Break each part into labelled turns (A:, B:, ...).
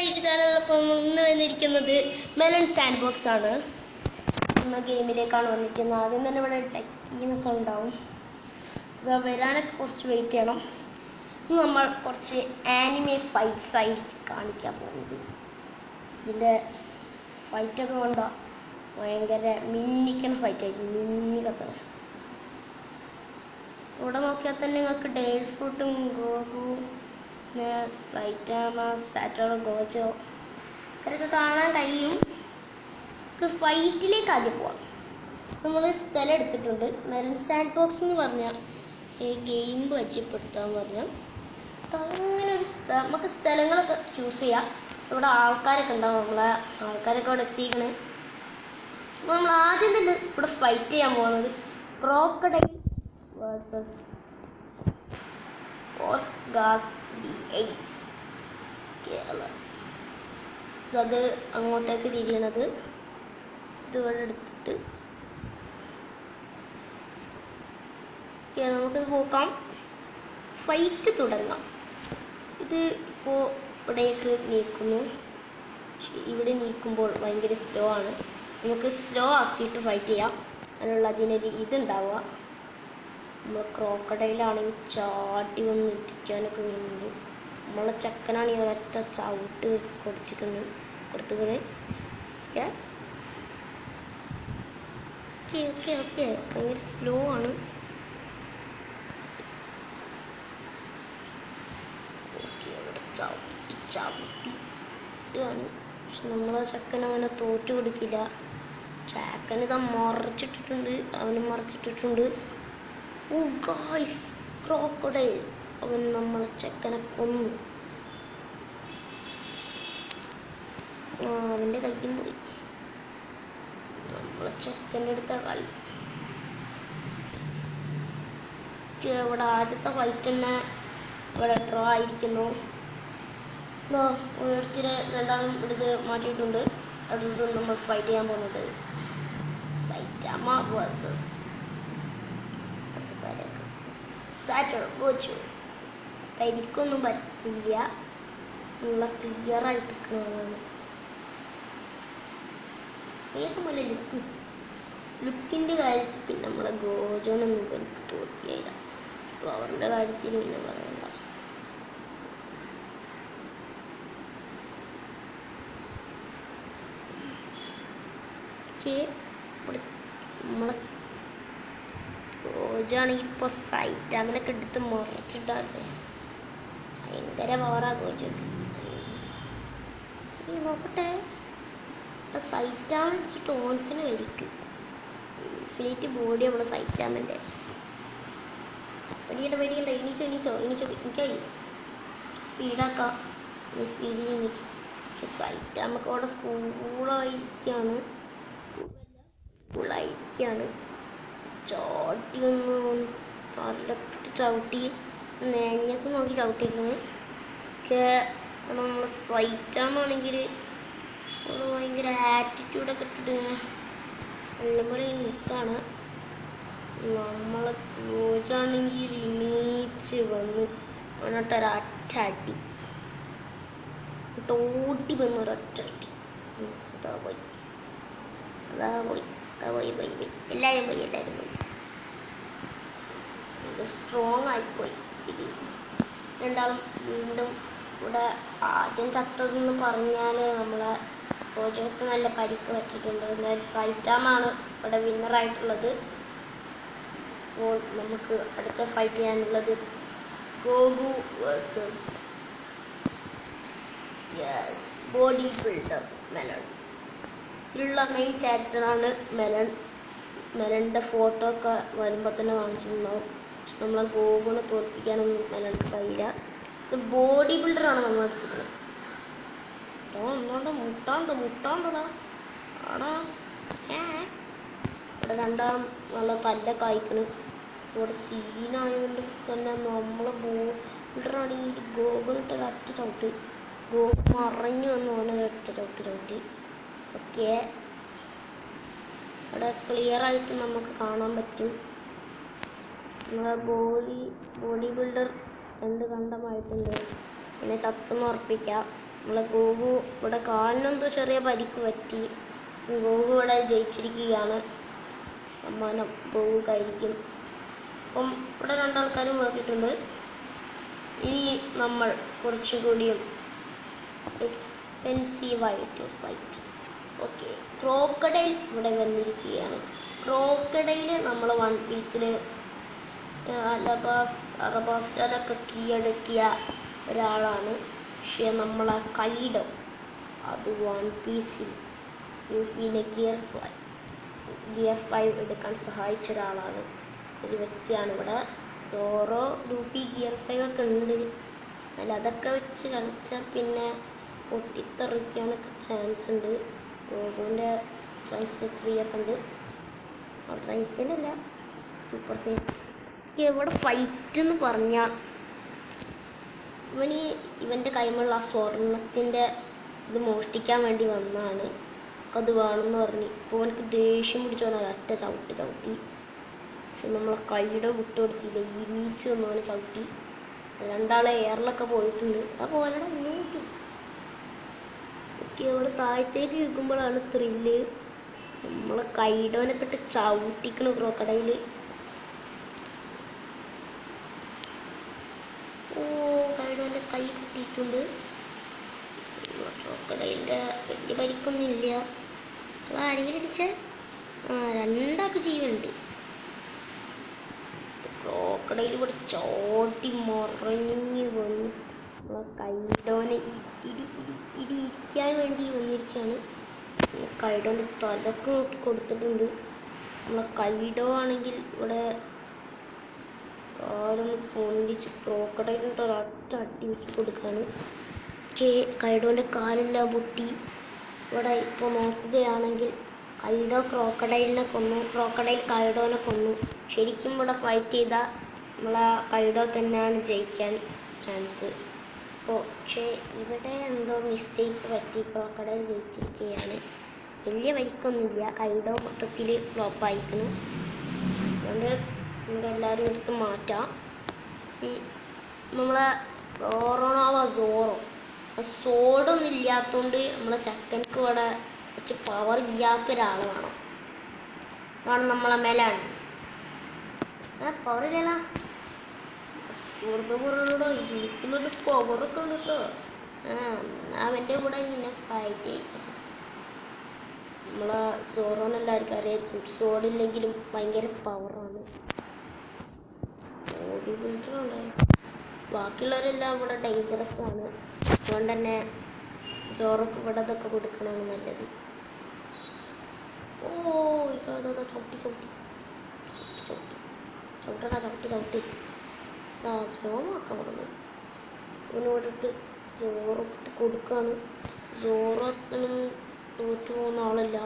A: YouTube ചാനലിപ്പം ഇന്ന് വന്നിരിക്കുന്നത് melon sand box ആണ്. ഇന്ന് ഗെയിമിലേക്കാണ് വന്നിരിക്കുന്നത്. ആദ്യം തന്നെ ഇവിടെ ടെക്കീന്നൊക്കെ ഉണ്ടാവും. ഇത് വരാനൊക്കെ കുറച്ച് വെയിറ്റ് ചെയ്യണം. ഇന്ന് നമ്മൾ കുറച്ച് ആനിമേ ഫൈറ്റ്സ് ആയി കാണിക്കാൻ പോകുന്നത്. ഇതിൻ്റെ ഫൈറ്റൊക്കെ കൊണ്ടോ ഭയങ്കര മിന്നിക്കണ ഫൈറ്റായിരിക്കും. മിന്നിക്കത്ര ഇവിടെ നോക്കിയാൽ തന്നെ നിങ്ങൾക്ക് ഡെയിൽ ഫ്രൂട്ടും ഗോകു സൈറ്റാമ സാറ്റോറോ ഗോജോ ഇവരൊക്കെ കാണാൻ കഴിയും. ഫൈറ്റിലേക്ക് ആദ്യം പോവാം. നമ്മൾ സ്ഥലം എടുത്തിട്ടുണ്ട്. മെലൺ സാൻഡ് ബോക്സ് എന്ന് പറഞ്ഞാൽ ഈ ഗെയിം പരിചയപ്പെടുത്താന്ന് പറഞ്ഞാൽ അങ്ങനെ ഒരു നമുക്ക് സ്ഥലങ്ങളൊക്കെ ചൂസ് ചെയ്യാം. ഇവിടെ ആൾക്കാരൊക്കെ ഉണ്ടാവും. നമ്മളെ ആൾക്കാരൊക്കെ ഇവിടെ എത്തിക്കണേ. അപ്പോൾ നമ്മൾ ആദ്യം തന്നെ ഇവിടെ ഫൈറ്റ് ചെയ്യാൻ പോകുന്നത് ക്രോക്കഡൈൽ വേഴ്സസ് ഓർഗാസ് ദി എയ്സ് കേരള. അത് അങ്ങോട്ടേക്ക് തിരിയണത് ഇതിവിടെ എടുത്തിട്ട് നമുക്കിത് പോക്കാം. ഫൈറ്റ് തുടങ്ങാം. ഇത് ഇപ്പോൾ ഇവിടേക്ക് നീക്കുന്നു. ഇവിടെ നീക്കുമ്പോൾ ഭയങ്കര സ്ലോ ആണ്. നമുക്ക് സ്ലോ ആക്കിയിട്ട് ഫൈറ്റ് ചെയ്യാം. അതിനുള്ള അതിനൊരു ഇതുണ്ടാവുക. നമ്മൾ ക്രോക്കഡൈലാണെങ്കിൽ ചാട്ടി വന്ന് ഇടിക്കാനൊക്കെ വരുന്നുണ്ട്. നമ്മളെ ചക്കനാണെങ്കിൽ ഒരൊറ്റ ചവിട്ട് കൊടുത്തിക്കണ്. ഓക്കെ ഭയങ്കര സ്ലോ ആണ്. ചവിട്ടിയാണ്. പക്ഷെ നമ്മളെ ചക്കനങ്ങനെ തോറ്റു കൊടുക്കില്ല. ചക്കനിതാ മറിച്ചിട്ടിട്ടുണ്ട്. അവന് മറിച്ചിട്ടിട്ടുണ്ട്. ഓ ഗായ്സ്, ക്രോക്കഡൈൽ അവൻ നമ്മളെ ചെക്കനെ കൊന്നു. അവൻ്റെ കയ്യും പോയി. നമ്മളെ ചെക്കൻ്റെ അടുത്ത കളി. ഇവിടെ ആദ്യത്തെ ഫൈറ്റ് തന്നെ ഇവിടെ ഡ്രോ ആയിരിക്കുന്നു. ഓരോരുത്തരെ രണ്ടാളും എടുത്ത് മാറ്റിയിട്ടുണ്ട്. അടുത്തത് നമ്മൾ ഫൈറ്റ് ചെയ്യാൻ പോകുന്നത് സൈറ്റാമ വേഴ്സസ് സാറ്റോറോ ഗോജോ. പരിക്കൊന്നും പറ്റില്ല. നല്ല ക്ലിയർ ആയിട്ട് നിൽക്കുന്നതാണ്. ഏതുപോലെ ലുക്കിൻ്റെ കാര്യത്തിൽ പിന്നെ നമ്മളെ ഗോജോനൊന്നും എനിക്ക് തോന്നിയില്ല. പവറിൻ്റെ കാര്യത്തിൽ പിന്നെ പറയണ്ട. നമ്മളെ ഗോജാണെങ്കിൽ ഇപ്പോൾ സൈറ്റാമിനൊക്കെ എടുത്ത് മറിച്ചിട്ടാണ്. ഭയങ്കര പവറാ ഗോജോക്ക്. നോക്കട്ടെ, സൈറ്റാമൻ അടിച്ചിട്ട് ഓണത്തിന് കഴിക്കും. ഇൻഫിനിറ്റി ബോഡി നമ്മുടെ സൈറ്റാമൻ്റെ. വെടിയുണ്ട്. എണീച്ചോ എനിക്കായി സ്പീഡാക്കാം. സ്പീഡിൽ എണീക്കും. സൈറ്റാമൊക്കെ അവിടെ സ്കൂളായിരിക്കുകയാണ്. ചാട്ടി ഒന്ന് തലക്കിട്ട് ചവിട്ടി നെഞ്ഞത്ത് നോക്കി ചവിട്ടിക്കുന്നു. നമ്മൾ സൈറ്റാമാണെങ്കിൽ ഭയങ്കര ആറ്റിറ്റ്യൂഡൊക്കെ ഇട്ടിട്ട് എല്ലാം പോലെ നിൽക്കാണ്. നമ്മളെ കോച്ചാണെങ്കിൽ എണീച്ച് വന്ന് അവനൊട്ടൊരടി ഓട്ടി വന്ന് ഒരൊറ്റ പോയി. എല്ലാവരും പോയി. സ്ട്രോങ് ആയിപ്പോയി. ഇത് രണ്ടാളും വീണ്ടും ഇവിടെ ആദ്യം ചത്തതെന്ന് പറഞ്ഞാൽ നമ്മളെ ഗോജോക്ക് നല്ല പരിക്ക് വെച്ചിട്ടുണ്ട്. എന്നാൽ സൈറ്റാമാണ് ഇവിടെ വിന്നറായിട്ടുള്ളത്. അപ്പോൾ നമുക്ക് അടുത്ത ഫൈറ്റ് ചെയ്യാനുള്ളത് Goku versus body builder melon. ഇതിലുള്ള മെയിൻ ക്യാരക്ടറാണ് മെലൺ. മെലണിൻ്റെ ഫോട്ടോ ഒക്കെ വരുമ്പോൾ തന്നെ കാണിച്ചിട്ടുണ്ടാവും. പക്ഷെ നമ്മളെ ഗോകുനെ തോൽപ്പിക്കാനൊന്നും മെലണിക്ക് കഴിയില്ല. ഇത് ബോഡി ബിൽഡറാണ് നമ്മൾ എടുത്തിട്ടുള്ളത്. മുട്ടാണ്ടടാ ആടാ. ഇവിടെ രണ്ടാം നല്ല തല്ലൊക്കെ അയക്കണ്. ഇവിടെ സീനായതുകൊണ്ട് തന്നെ നമ്മളെ ബിൽഡറാണെങ്കിൽ ഗോകുനിട്ട് ഒരൊറ്റ ചവിട്ട്. ഗോകു മറഞ്ഞു വന്ന് ഓനൊരൊറ്റ ചവിട്ടി. ഓക്കെ, ഇവിടെ ക്ലിയർ ആയിട്ട് നമുക്ക് കാണാൻ പറ്റും. നമ്മളെ ബോഡി ബിൽഡർ 2 കണ്ടമായിട്ടുണ്ട്. പിന്നെ ചത്തെന്ന് ഉറപ്പിക്കാം. നമ്മളെ ഗോകു ഇവിടെ കാലിനെന്തോ ചെറിയ പരിക്ക് പറ്റി. ഗോകു ഇവിടെ ജയിച്ചിരിക്കുകയാണ്. സമ്മാനം ഗോകുക്കായിരിക്കും. അപ്പം ഇവിടെ രണ്ടാൾക്കാരും നോക്കിയിട്ടുണ്ട്. ഇനി നമ്മൾ കുറച്ചുകൂടിയും എക്സ്പെൻസീവായിട്ടുള്ള ഫൈറ്റ്. ഓക്കെ, ക്രോക്കഡൈൽ ഇവിടെ വന്നിരിക്കുകയാണ്. ക്രോക്കഡൈൽ നമ്മൾ വൺ പീസിൽ അറബാസ്റ്ററൊക്കെ കീഴടക്കിയ ഒരാളാണ്. പക്ഷേ നമ്മളെ കൈഡോ അത് വൺ പീസിൽ യൂഫിനെ ഗിയർ 5 എടുക്കാൻ സഹായിച്ച ഒരാളാണ്, ഒരു വ്യക്തിയാണ് ഇവിടെ. സോറോ ലൂഫി ഗിയർ 5 ഒക്കെ ഉണ്ട്. അല്ല, അതൊക്കെ വെച്ച് കളിച്ചാൽ പിന്നെ പൊട്ടിത്തെറിക്കാനൊക്കെ ചാൻസ് ഉണ്ട്. ഗോകുവിൻ്റെ ട്രൈസ്റ്റർ 3 ഒക്കെ ഉണ്ട്. ട്രൈസ്റ്റൻ്റെ അല്ല, സൂപ്പർ സൈൻ. ഇവിടെ ഫൈറ്റ് എന്ന് പറഞ്ഞാൽ ഇവൻ്റെ കൈമുള്ള സ്വർണത്തിൻ്റെ ഇത് മോഷ്ടിക്കാൻ വേണ്ടി വന്നതാണ്. അത് വേണമെന്ന് പറഞ്ഞു. ഇപ്പോൾ അവനക്ക് ദേഷ്യം പിടിച്ചോണ ഒറ്റ ചവിട്ടി. പക്ഷെ നമ്മളെ കൈയുടെ വിട്ടുകൊടുത്തില്ല, ഇരിച്ച് വന്നവനെ ചവിട്ടി. രണ്ടാളെ എയറിലൊക്കെ പോയിട്ടുണ്ട്. അതുപോലെ ഇങ്ങോട്ട് ഇവിടെ താഴത്തേക്ക് ഇരിക്കുമ്പോഴാണ് ത്രില്ല്. നമ്മളെ കൈഡോനെ പെട്ട് ചവിട്ടിക്കണ ക്രോക്കഡൈൽ. കൈഡോൻ്റെ കൈ കിട്ടിയിട്ടുണ്ട്. ക്രോക്കഡൈലിൻ്റെ വലിയ പരിക്കൊന്നും ഇല്ല. ആരെങ്കിലും അടിച്ചാൽ രണ്ടാൾക്ക് ജീവനുണ്ട്. ക്രോക്കഡൈൽ ഇവിടെ ചോട്ടി മറിഞ്ഞ് വന്നു കൈഡോനെ ഇരിക്കാൻ വേണ്ടി വന്നിരിക്കുകയാണ്. കൈഡോൻ്റെ തലക്ക് നോക്കി കൊടുത്തിട്ടുണ്ട്. നമ്മളെ കൈഡോ ആണെങ്കിൽ ഇവിടെ കാലൊന്ന് പൊന്തിച്ച് ക്രോക്കഡൈലിട്ട് ഒരൊറ്റ അടി വെച്ച് കൊടുക്കുകയാണ്. കൈഡോൻ്റെ കാലെല്ലാം പൊട്ടി. ഇവിടെ ഇപ്പോൾ നോക്കുകയാണെങ്കിൽ കൈഡോ ക്രോക്കഡൈലിനെ കൊന്നു, ക്രോക്കഡൈൽ കൈഡോനെ കൊന്നു. ശരിക്കും ഇവിടെ ഫൈറ്റ് ചെയ്താൽ നമ്മളെ കൈഡോ തന്നെയാണ് ജയിക്കാൻ ചാൻസ്. പക്ഷേ ഇവിടെ എന്തോ മിസ്റ്റേക്ക് പറ്റി ക്രോക്കഡൈൽ ജയിച്ചിരിക്കുകയാണ്. വലിയ പരിക്കൊന്നുമില്ല, കൈഡോ മൊത്തത്തിൽ ഫ്ലോപ്പായിരിക്കുന്നു. അതുകൊണ്ട് ഇവിടെ എല്ലാവരും എടുത്ത് മാറ്റാം. നമ്മളെ സോറോ സോഡൊന്നും ഇല്ലാത്തതുകൊണ്ട് നമ്മളെ ചക്കനക്ക് ഇവിടെ കുറച്ച് പവർ ഇല്ലാത്തൊരാൾ വേണം. നമ്മളെ മെലാണ് പവർ ഇല്ല, വെറുതെ ഇരിക്കുന്നൊരു പവറൊക്കെ ഉണ്ട് കേട്ടോ. അവൻ്റെ കൂടെ ഇങ്ങനെ ഫൈറ്റ് ചെയ്യും. നമ്മളെ സോറോനെല്ലാവർക്കും അറിയായിരിക്കും, സോഡില്ലെങ്കിലും ഭയങ്കര പവറാണ്. ബാക്കിയുള്ളവരെല്ലാം ഇവിടെ ഡേഞ്ചറസ് ആണ്. അതുകൊണ്ട് തന്നെ സോറോക്ക് ഇവിടെ ഇതൊക്കെ കൊടുക്കണമാണ് നല്ലത്. ഇതാ ചവിട്ടി സോറൊക്കെ പറഞ്ഞു. ഇവനോടിട്ട് സോറൊക്കെ കൊടുക്കാണ്. സോറോത്തിനും തോറ്റു പോകുന്ന ആളല്ല.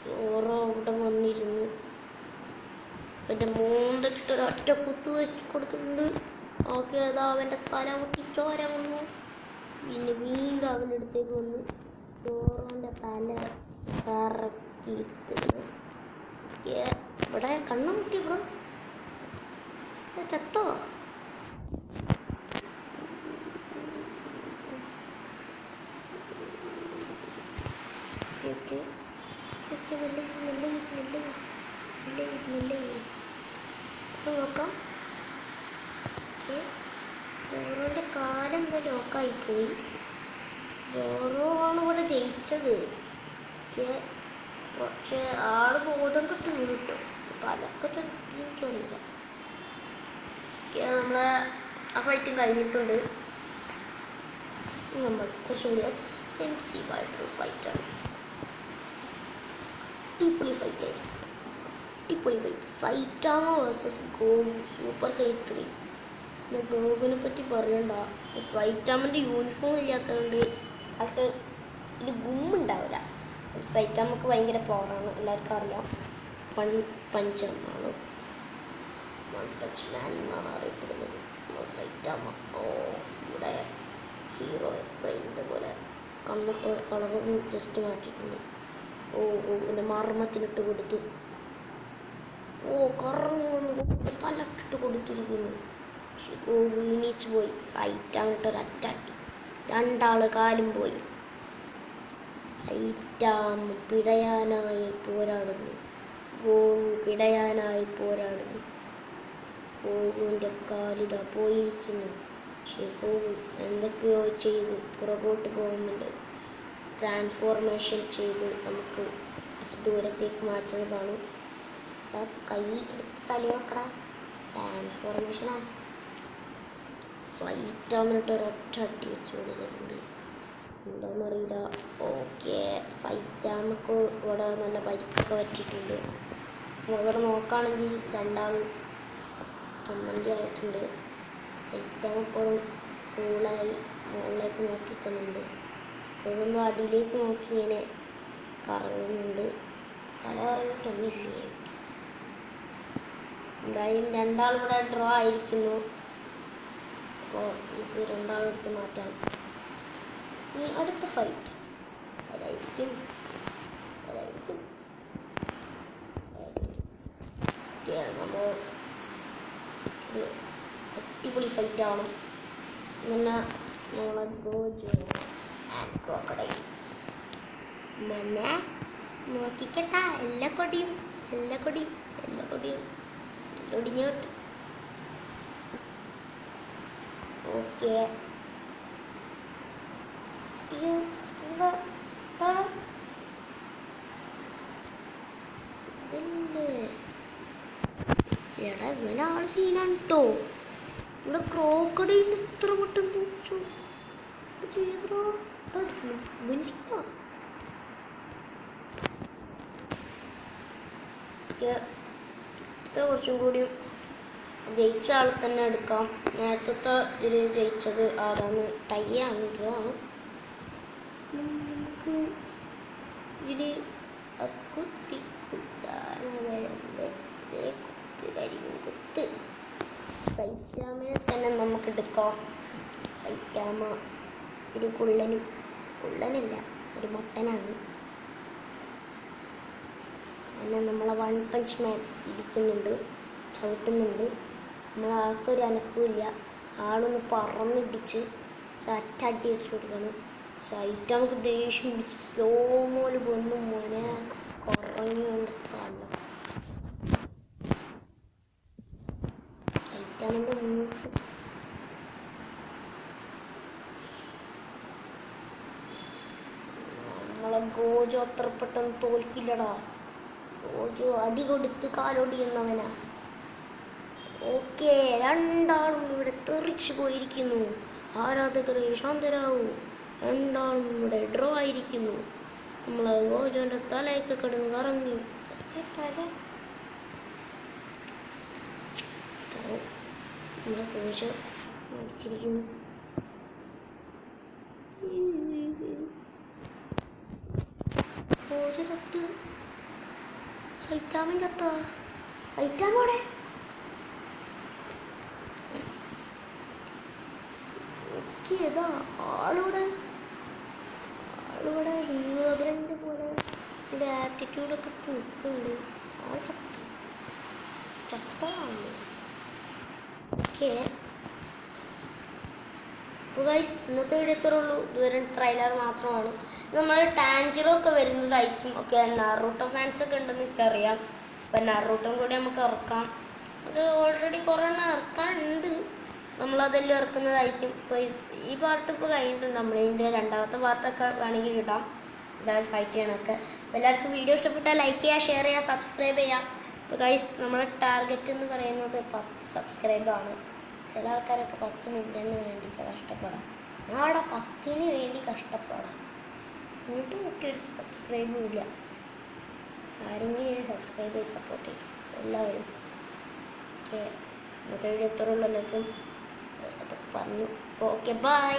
A: സോറോ അവിടെ വന്നിരുന്നു. എൻ്റെ മൂന്നിട്ട് ഒരൊറ്റ കുത്തു വെച്ച് കൊടുത്തിട്ടുണ്ട്. ഓക്കെ, അതാ അവൻ്റെ തല പൊട്ടി ചോര വന്നു. പിന്നെ വീണ്ടും അവൻ്റെ അടുത്തേക്ക് വന്നു. സോറോൻ്റെ തല കറക്കിയിരിക്കുന്നു. ഇവിടെ കണ്ണു മുട്ടി ബ്രോ, ചത്തോ? നോക്കാം. സോറോന്റെ കാലം എന്താ ലോക്കായിപ്പോയി. സോറോ ആണ് ഇവിടെ ജയിച്ചത്. പക്ഷെ ആള് ബോധം കിട്ടി വീണിട്ടോ, തലക്കൊക്കെ എനിക്കറിയില്ല. നമ്മളെ ആ ഫൈറ്റും കഴിഞ്ഞിട്ടുണ്ട്. നമ്മൾ കുറച്ചുകൂടി എക്സ്പെൻസീവായിട്ടൊരു ഫൈറ്റാണ്. അടിപൊളി fight. Saitama versus Goku super Saiyan 3. പിന്നെ ഗോകുവിനെ പറ്റി പറയണ്ട, സൈറ്റാമൻ്റെ യൂണിഫോം ഇല്ലാത്തതുകൊണ്ട് ആൾക്ക് ഇത് ഗുമ്മുണ്ടാവില്ല. സൈറ്റാമക്ക് ഭയങ്കര പവറാണ്, എല്ലാവർക്കും അറിയാം. പഞ്ച് എന്നാണ്, വൺ പഞ്ച് മാൻ എന്നാണ് അറിയപ്പെടുന്നത് സൈറ്റാമ. ഇവിടെ ഹീറോ ബ്രെയിനിൻ്റെ പോലെ കണ്ണൊക്കെ കളറ് ജസ്റ്റ് മാറ്റിയിട്ടുണ്ട്. പിന്നെ മർമ്മത്തിലിട്ട് കൊടുത്തു. കറങ്ങി വന്ന് തലക്കിട്ട് കൊടുത്തിരിക്കുന്നു. വീണിച്ച് പോയി. സൈറ്റാമിട്ടൊരു അറ്റാക്ക്. രണ്ടാള് കാലും പോയി. സൈറ്റാമ പിടയാനായി പോരാടുന്നു. ഗോകു പിടയാനായി പോരാടുന്നു. ഗോകുവിൻ്റെ കാലിതാ പോയിരിക്കുന്നു. പക്ഷേ ഗോകു എന്തൊക്കെയോ ചെയ്തു പുറകോട്ട് പോകുന്നുണ്ട്. ട്രാൻസ്ഫോർമേഷൻ ചെയ്ത് നമുക്ക് ദൂരത്തേക്ക് മാറ്റുന്നതാണ്. കൈ എടുത്ത് തലയോക്കട ട്രാൻസ്ഫോർമേഷനാ. സൈറ്റാമിനിട്ട് ഒരൊറ്റ അടി വെച്ച് കൊടുക്കുന്നുണ്ട്. എന്താണെന്നറിയില്ല. ഓക്കെ, സൈറ്റാമക്ക് ഇവിടെ നല്ല പരിക്കൊക്കെ പറ്റിയിട്ടുണ്ട്. ഇവിടെ നോക്കുകയാണെങ്കിൽ രണ്ടാളും സമ്മതി ആയിട്ടുണ്ട്. സൈറ്റാമ എപ്പോഴും കൂളായി മുകളിലേക്ക് നോക്കിക്കുന്നുണ്ട്. അതൊന്നും അടിയിലേക്ക് നോക്കി ഇങ്ങനെ കറങ്ങുന്നുണ്ട്. തല കറങ്ങിയിട്ടൊന്നുമില്ലേ. എന്തായാലും രണ്ടാളും ഇവിടെ ഡ്രോ ആയിരിക്കുന്നു. അപ്പോൾ നമുക്ക് രണ്ടാളും എടുത്ത് മാറ്റാം. ഇനി അടുത്ത ഫൈറ്റ് അതായിരിക്കും നമ്മൾ അടിപൊളി ഫൈറ്റ് ആവണം. പിന്നെ നമ്മളെ ഗോജോ ആൻഡ് ക്രോക്കഡൈൽ മന്നെ നോക്കിക്കട്ട എല്ലാ കൊടിയും ഒടിഞ്ഞു കിട്ടും. ഓക്കെ, എടാ ഇവനെ ആള് സീനാണ് കേട്ടോ. ഇവിടെ ക്രോക്കഡൈൽ എത്ര പെട്ടെന്ന് കുറച്ചും കൂടി ജയിച്ച ആൾ തന്നെ എടുക്കാം. നേരത്തെ ഇതിൽ ജയിച്ചത് ആരാണ്? ടൈ ആണ്, ഇതാണ്. നമുക്ക് ഇതിൽ കുത്ത് സൈറ്റാമയെ തന്നെ നമുക്ക് എടുക്കാം. സൈറ്റാമ ഒരു കുള്ളനല്ല, ഒരു മൊട്ടനാണ്. അങ്ങനെ നമ്മളെ വൺ പഞ്ച് മാൻ ഇരിക്കുന്നുണ്ട്, ചവിട്ടുന്നുണ്ട്. നമ്മളാൾക്കൊരു അനക്കമില്ല. ആളൊന്ന് പറന്നിടിച്ച് ഒറ്റടി വെച്ച് കൊടുക്കണം. സൈറ്റാമക്ക് ദേഷ്യം പിടിച്ച് സ്ലോ മോല് വന്നു മോനെ കുറഞ്ഞുകൊണ്ട് തല. സൈറ്റാമിൻ്റെ മൂക്ക് നമ്മളെ ഗോജോ അത്ര പെട്ടെന്ന് തോൽക്കില്ലടാ. ഗോജോ അടി കൊടുത്ത് കാലൊടിയുന്നവനാ. ഓക്കെ, രണ്ടാളും ഇവിടെ തെറിച്ചു പോയിരിക്കുന്നു. ആരാധകരെ ശാന്തരാവൂ, രണ്ടാളും ഇവിടെ ഡ്രോ ആയിരിക്കുന്നു. നമ്മളെ ഗോജോന്റെ തലയൊക്കെ കിടന്ന് കറങ്ങി. ഗോജോ മരിച്ചിരിക്കുന്നു. ഗോജോ ചത്ത്. സൈറ്റാമൻ ചത്ത. സൈറ്റാമോടെ ഏതാ ആളിവിടെ ഹീറോബ്രൻ്റെ പോലെ ഇവിടെ ആറ്റിറ്റ്യൂഡൊക്കെ ഇട്ട് നിൽക്കുന്നുണ്ട്. ആൾ ചത്തതാണല്ലേ. ഓക്കെ, അപ്പോൾ ഗൈസ് ഇന്നത്തെ വീഡിയോ ഇത്രേ ഉള്ളൂ. ഇതുവരെ ട്രെയിലർ മാത്രമാണ്. നമ്മൾ ടാഞ്ചിറോ ഒക്കെ വരുന്നതായിരിക്കും. ഓക്കെ, നറൂട്ടോ ഫാൻസ് ഒക്കെ ഉണ്ടെന്ന് എനിക്കറിയാം. അപ്പം നറൂട്ടോം കൂടി നമുക്ക് ഇറക്കാം. അത് ഓൾറെഡി കുറേ എണ്ണം ഇറക്കാനുണ്ട്. നമ്മളതെല്ലാം ഇറക്കുന്നതായിരിക്കും. ഇപ്പോൾ ഈ പാർട്ട് ഇപ്പോൾ കഴിഞ്ഞിട്ടുണ്ട്. നമ്മളിതിൻ്റെ രണ്ടാമത്തെ പാർട്ടൊക്കെ വേണമെങ്കിൽ ഇടാം, എല്ലാവരും ഫൈറ്റ് ചെയ്യണമൊക്കെ. എല്ലാവർക്കും വീഡിയോ ഇഷ്ടപ്പെട്ടാൽ ലൈക്ക് ചെയ്യുക, ഷെയർ ചെയ്യുക, സബ്സ്ക്രൈബ് ചെയ്യുക. അപ്പോൾ ഗൈസ് നമ്മുടെ ടാർഗറ്റ് എന്ന് പറയുന്നത് 10 സബ്സ്ക്രൈബാണ്. ചില ആൾക്കാരൊക്കെ 10 മിനിറ്റിന് വേണ്ടി കഷ്ടപ്പെടാം. ഞാൻ അവിടെ 10-ന് വേണ്ടി കഷ്ടപ്പെടാം, എന്നിട്ടും ഒക്കെ ഒരു സബ്സ്ക്രൈബും ഇല്ല. ആരെങ്കിലും സബ്സ്ക്രൈബ് ചെയ്ത് സപ്പോർട്ട് ചെയ്യും എല്ലാവരും. ഓക്കെ, ഇന്നത്തെ വീഡിയോ ഇത്രയുള്ളൂ. എല്ലാവർക്കും പറഞ്ഞു. Okay, by.